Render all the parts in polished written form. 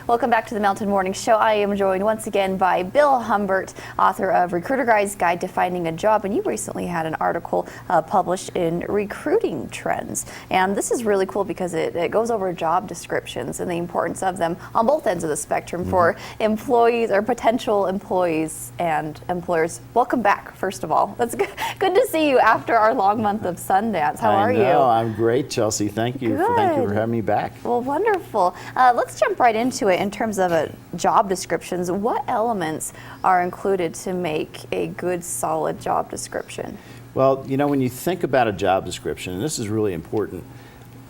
Welcome back to the Mountain Morning Show. I am joined once again by Bill Humbert, author of RecruiterGuy's Guide to Finding a Job. And you recently had an article published in Recruiting Trends. And this is really cool because it goes over job descriptions and the importance of them on both ends of the spectrum for employees or potential employees and employers. Welcome back, first of all. It's good to see you after our long month of Sundance. How are you? I'm great, Chelsea. Thank you. Thank you for having me back. Well, wonderful. Let's jump right into it in terms of job descriptions. What elements are included to make a good, solid job description? Well, you know, when you think about a job description, and this is really important,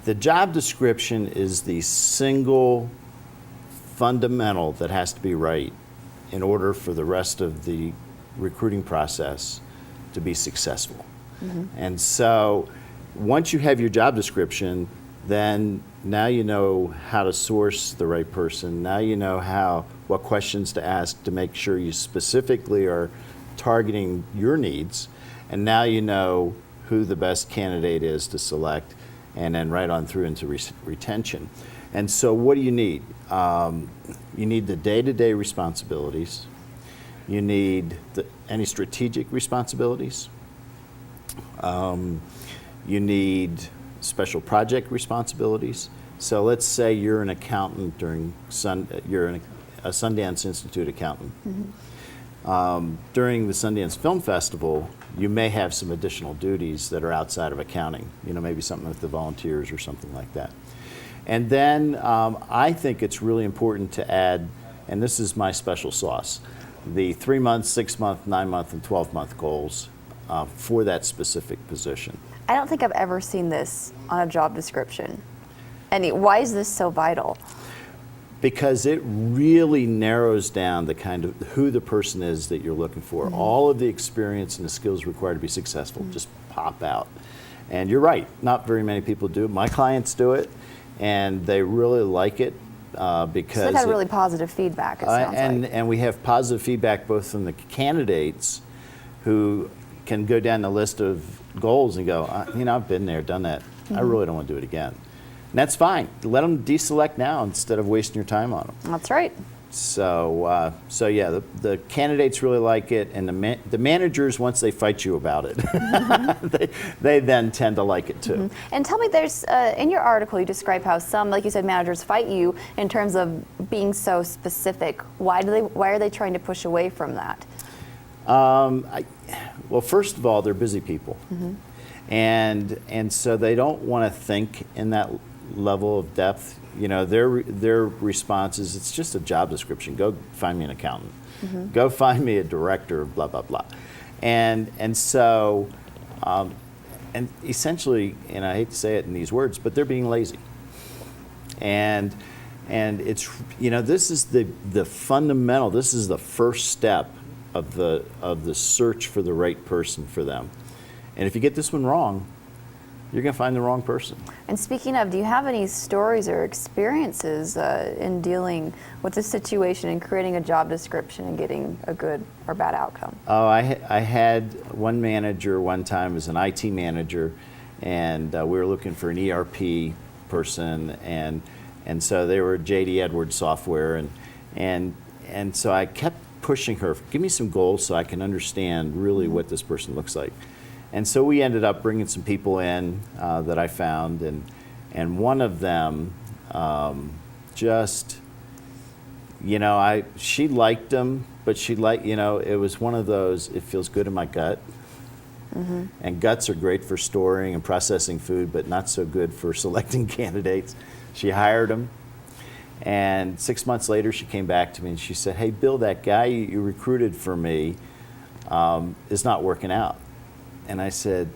the job description is the single fundamental that has to be right in order for the rest of the recruiting process to be successful. And so once you have your job description, then now you know how to source the right person. Now you know what questions to ask to make sure you specifically are targeting your needs. And now you know who the best candidate is to select, and then right on through into retention. And so what do you need? You need the day-to-day responsibilities. You need any strategic responsibilities. You need special project responsibilities. So let's say you're an accountant you're a Sundance Institute accountant. During the Sundance Film Festival, you may have some additional duties that are outside of accounting, you know, maybe something with the volunteers or something like that. And then I think it's really important to add, and this is my special sauce, the 3-month, 6-month, 9-month, and 12-month goals for that specific position. I don't think I've ever seen this on a job description. And why is this so vital? Because it really narrows down the kind of who the person is that you're looking for. All of the experience and the skills required to be successful just pop out. And you're right, not very many people do it. My clients do it, and they really like it because so they've had really positive feedback, it sounds like. And we have positive feedback both from the candidates who can go down the list of goals and go, you know, I've been there, done that. I really don't want to do it again. And that's fine. Let them deselect now instead of wasting your time on them. That's right. So, yeah, the candidates really like it, and the managers, once they fight you about it, they then tend to like it too. And tell me, there's in your article you describe how some, like you said, managers fight you in terms of being so specific. Why are they trying to push away from that? Well, first of all, they're busy people, and so they don't want to think in that level of depth. You know, their response is, it's just a job description. Go find me an accountant. Go find me a director. Blah blah blah, and so and essentially, and I hate to say it in these words, but they're being lazy. And it's, you know, this is the fundamental. This is the first step of the search for the right person for them. And if you get this one wrong, you're going to find the wrong person. And speaking of, do you have any stories or experiences in dealing with this situation and creating a job description and getting a good or bad outcome? Oh, I had one manager one time, as an IT manager, and we were looking for an ERP person, and so they were JD Edwards software, and so I kept pushing her, give me some goals so I can understand really what this person looks like. And so we ended up bringing some people in that I found, and one of them just, you know, she liked him, but she liked, you know, it was one of those, it feels good in my gut. And guts are great for storing and processing food, but not so good for selecting candidates. She hired him. And 6 months later, she came back to me and she said, hey, Bill, that guy you recruited for me is not working out. And I said,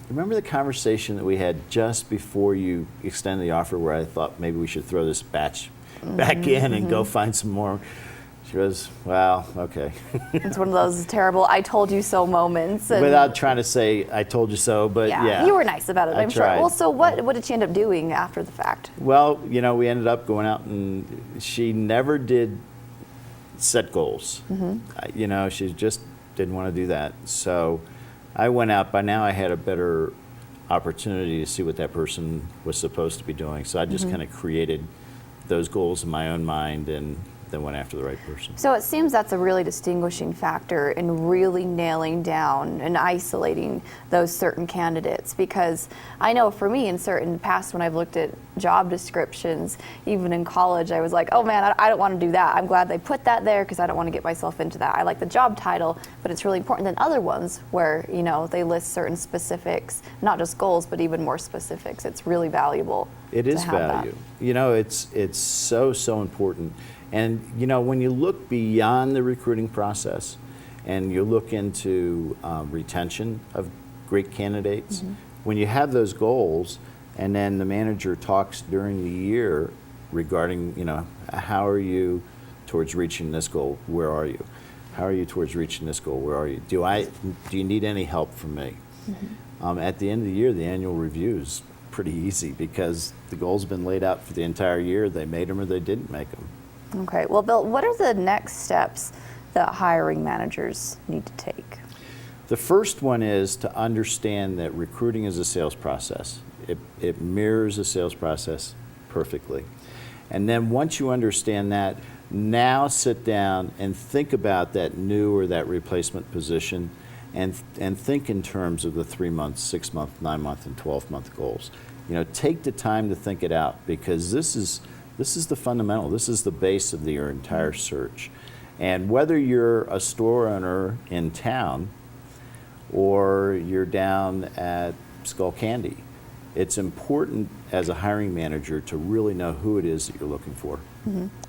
remember the conversation that we had just before you extended the offer where I thought maybe we should throw this batch back in and go find some more? She goes, well, okay. It's one of those terrible I told you so moments. Without trying to say I told you so, but yeah. You were nice about it, I'm sure. Tried. Well, so what did she end up doing after the fact? Well, you know, we ended up going out, and she never did set goals. You know, she just didn't want to do that. So I went out. By now I had a better opportunity to see what that person was supposed to be doing. So I just kind of created those goals in my own mind and then went after the right person. So it seems that's a really distinguishing factor in really nailing down and isolating those certain candidates, because I know for me in certain past when I've looked at job descriptions, even in college, I was like, oh man, I don't want to do that. I'm glad they put that there because I don't want to get myself into that. I like the job title, but it's really important than other ones where, you know, they list certain specifics, not just goals, but even more specifics. It's really valuable. It is value. You know, it's so important. And you know, when you look beyond the recruiting process and you look into retention of great candidates, when you have those goals and then the manager talks during the year regarding, you know, how are you towards reaching this goal? Where are you? How are you towards reaching this goal? Where are you? Do you need any help from me? At the end of the year, the annual review is pretty easy because the goals have been laid out for the entire year. They made them or they didn't make them. Okay, well, Bill, what are the next steps that hiring managers need to take? The first one is to understand that recruiting is a sales process. It mirrors a sales process perfectly. And then once you understand that, now sit down and think about that new or that replacement position and think in terms of the 3-month, 6-month, 9-month, and 12-month goals. You know, take the time to think it out because this is the fundamental. This is the base of your entire search. And whether you're a store owner in town or you're down at Skull Candy, it's important as a hiring manager to really know who it is that you're looking for.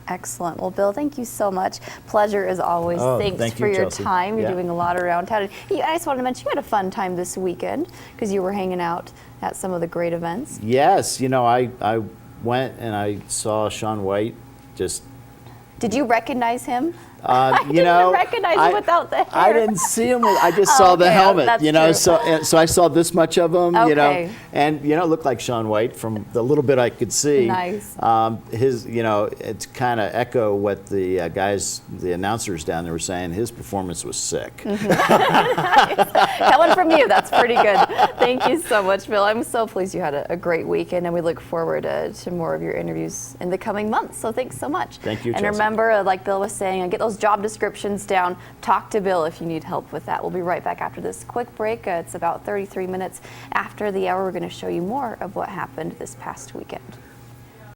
Excellent. Well, Bill, thank you so much. Pleasure as always. Thank for you, your Chelsea. time. You're Yeah. doing a lot around town. I just wanted to mention you had a fun time this weekend because you were hanging out at some of the great events. Yes, you know, I went and I saw Sean White just. Did you recognize him? You know, recognize him without the hair. I didn't see him. I just saw the okay, helmet. that's You know, true. so I saw this much of him. You know, Okay. and you know, it looked like Sean White from the little bit I could see. Nice. His, you know, it's kind of echo what the guys, the announcers down there were saying. His performance was sick. Coming from you, that's pretty good. Thank you so much, Bill. I'm so pleased you had a great weekend, and we look forward to more of your interviews in the coming months. So thanks so much. Thank you, And Chelsea. remember, like Bill was saying, get those job descriptions down. Talk to Bill if you need help with that. We'll be right back after this quick break. It's about 33 minutes after the hour. We're going to show you more of what happened this past weekend.